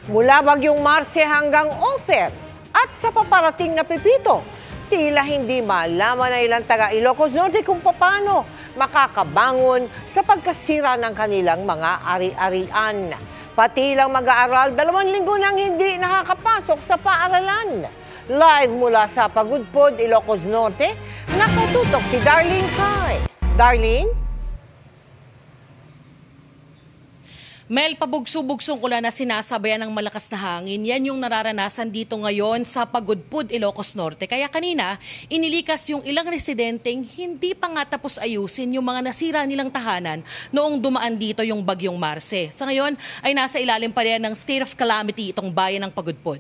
Mula Bagyong Marce hanggang Ofer at sa paparating na Pepito, tila hindi malaman na ilang taga Ilocos Norte kung paano makakabangon sa pagkasira ng kanilang mga ari-arian. Pati ilang mag-aaral, 2 linggo nang hindi nakakapasok sa paaralan. Live mula sa Pagudpod, Ilocos Norte, nakatutok si Darlene Kai. Darlene? Mel, pabugso-bugsong ulan na sinasabayan ng malakas na hangin. Yan yung nararanasan dito ngayon sa Pagudpod, Ilocos Norte. Kaya kanina, inilikas yung ilang residenteng hindi pa nga tapos ayusin yung mga nasira nilang tahanan noong dumaan dito yung Bagyong Marce. Sa ngayon, ay nasa ilalim pa rin ng state of calamity itong bayan ng Pagudpod.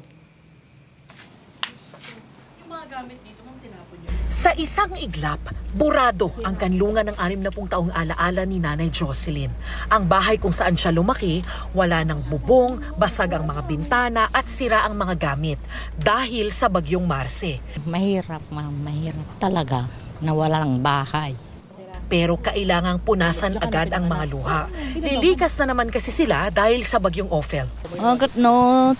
Yung mga gamit dito, tinapon nyo? Sa isang iglap, burado ang kanlungan ng 60 taong alaala ni Nanay Jocelyn. Ang bahay kung saan siya lumaki, wala ng bubong, basag ang mga bintana at sira ang mga gamit dahil sa Bagyong Marce. Mahirap, ma'am. Mahirap talaga na walang bahay. Pero kailangang punasan agad ang mga luha. Lilikas na naman kasi sila dahil sa Bagyong Ophel. Ogat no,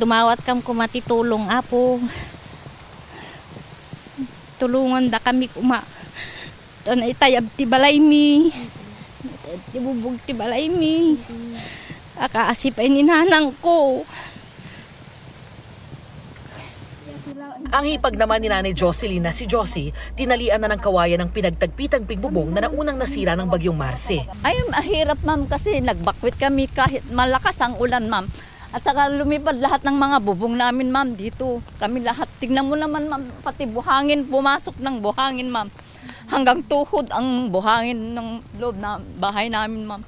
tumawat kam kumatitulong apo. Tulungan da kami kuma. Doon itayab ti balay mi. Tibubog ti balay mi. Akaasip ay ninanang ko. Ang hipag naman ni Nanay Jocelyn na si Josie, tinalian na ng kawayan ng pinagtagpitang pingbubong na naunang nasira ng Bagyong Marce. Ay, mahirap ma'am kasi nagbakwit kami kahit malakas ang ulan ma'am. At saka lumipad lahat ng mga bubong namin ma'am dito. Kami lahat, tignan mo naman ma'am, pati buhangin, pumasok ng buhangin ma'am. Hanggang tuhod ang buhangin ng loob na bahay namin ma'am.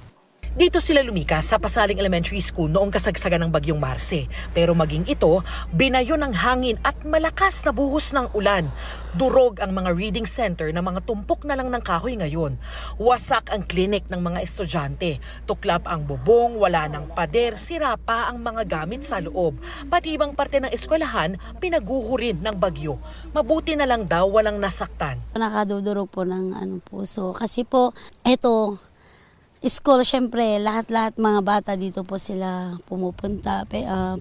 Dito sila lumikas sa Pasaling Elementary School noong kasagsagan ng Bagyong Marce. Pero maging ito, binayo ng hangin at malakas na buhos ng ulan. Durog ang mga reading center na mga tumpok na lang ng kahoy ngayon. Wasak ang klinik ng mga estudyante. Tuklap ang bubong, wala ng pader, sira pa ang mga gamit sa loob. Pati ibang parte ng eskwelahan, pinaguhurin ng bagyo. Mabuti na lang daw walang nasaktan. Nakadudurog po ng puso. Kasi po, ito, school, syempre, lahat-lahat mga bata dito po sila pumupunta.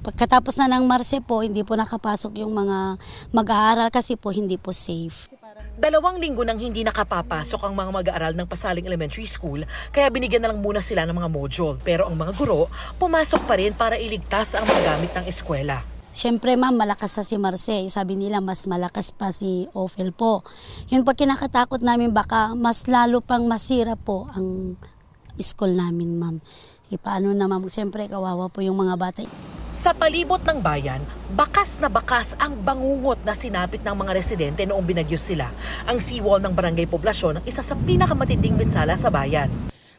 Pagkatapos na ng Marce po, hindi po nakapasok yung mga mag-aaral kasi po hindi po safe. 2 linggo nang hindi nakapapasok ang mga mag-aaral ng Pasaling Elementary School, kaya binigyan na lang muna sila ng mga module. Pero ang mga guro, pumasok pa rin para iligtas ang mga gamit ng eskwela. Siyempre ma'am, malakas sa si Marce. Sabi nila mas malakas pa si Ophel po. Yun pa kinakatakot namin, baka mas lalo pang masira po ang school namin, ma'am. Paano na, ma'am? Siyempre, kawawa po yung mga bata. Sa palibot ng bayan, bakas na bakas ang bangungot na sinapit ng mga residente noong binagyo sila. Ang seawall ng Barangay Poblasyon ang isa sa pinakamatinding pinsala sa bayan.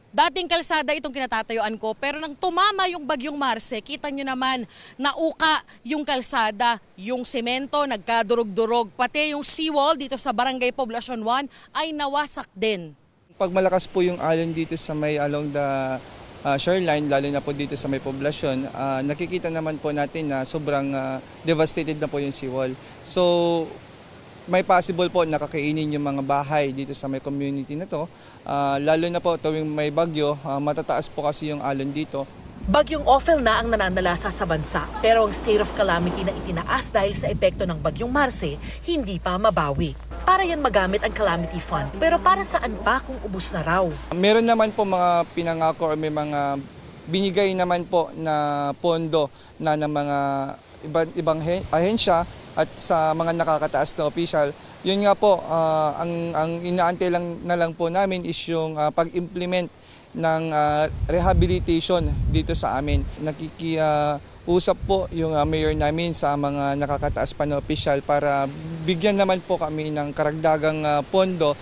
Dating kalsada itong kinatatayuan ko, pero nang tumama yung Bagyong Marce, kita nyo naman, nauka yung kalsada, yung semento, nagkadurog-durog, pati yung seawall dito sa Barangay Poblasyon 1 ay nawasak din. Pag malakas po yung alon dito sa may along the shoreline, lalo na po dito sa may poblasyon, nakikita naman po natin na sobrang devastated na po yung seawall. So may possible po nakakainin yung mga bahay dito sa may community na to. Lalo na po tuwing may bagyo, matataas po kasi yung alon dito. Bagyong Ophel na ang nananalasa sa bansa, pero ang state of calamity na itinaas dahil sa epekto ng Bagyong Marce, hindi pa mabawi. Para yan magamit ang Calamity Fund, pero para saan pa kung ubos na raw? Meron naman po mga pinangako o may mga binigay naman po na pondo na ng mga ibang ahensya at sa mga nakakataas na opisyal. Yun nga po, ang inaantay lang po namin is yung pag-implement ng rehabilitation dito sa amin. Nakikiusap po yung mayor namin sa mga nakakataas pa na opisyal para bigyan naman po kami ng karagdagang pondo.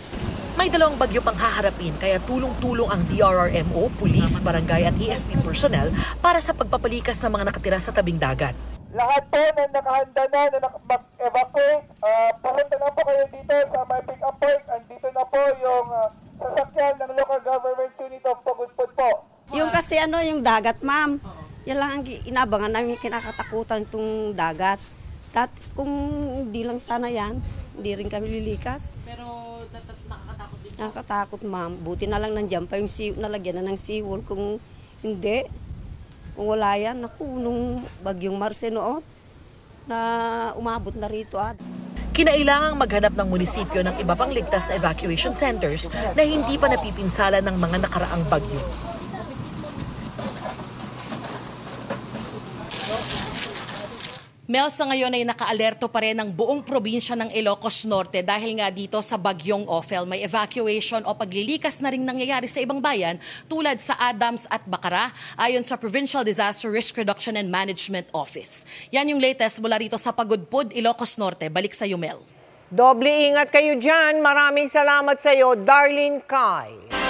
May 2 bagyo pang haharapin kaya tulong-tulong ang DRRMO, pulis, barangay at AFP personnel para sa pagpapalikas ng mga nakatira sa tabing dagat. Lahat po na nakahanda na mag-evacuate, pumunta na po kayo dito sa my pick-up point. Andito na po yung sasakyan ng local government unit of Pagudpod po. Yung kasi yung dagat, ma'am. Yan lang ang inabangan namin, kinakatakutan itong dagat. Kung hindi lang sana yan, hindi rin kami lilikas. Pero nakakatakot din. Nakakatakot, ma'am. Buti na lang nandiyan pa yung nalagyan na ng seawall. Kung hindi, Kung wala yan, naku, nung bagyong Marce noon, na umabot na rito Kinailangang maghanap ng munisipyo ng iba pang ligtas na evacuation centers na hindi pa napipinsala ng mga nakaraang bagyo. Mel, sa ngayon ay naka-alerto pa rin ang buong probinsya ng Ilocos Norte dahil nga dito sa bagyong Ophel. May evacuation o paglilikas na rin nangyayari sa ibang bayan tulad sa Adams at Bacara ayon sa Provincial Disaster Risk Reduction and Management Office. Yan yung latest mula rito sa Pagudpud, Ilocos Norte. Balik sa iyo, Mel. Doble ingat kayo dyan. Maraming salamat sa iyo, Darlene Kai.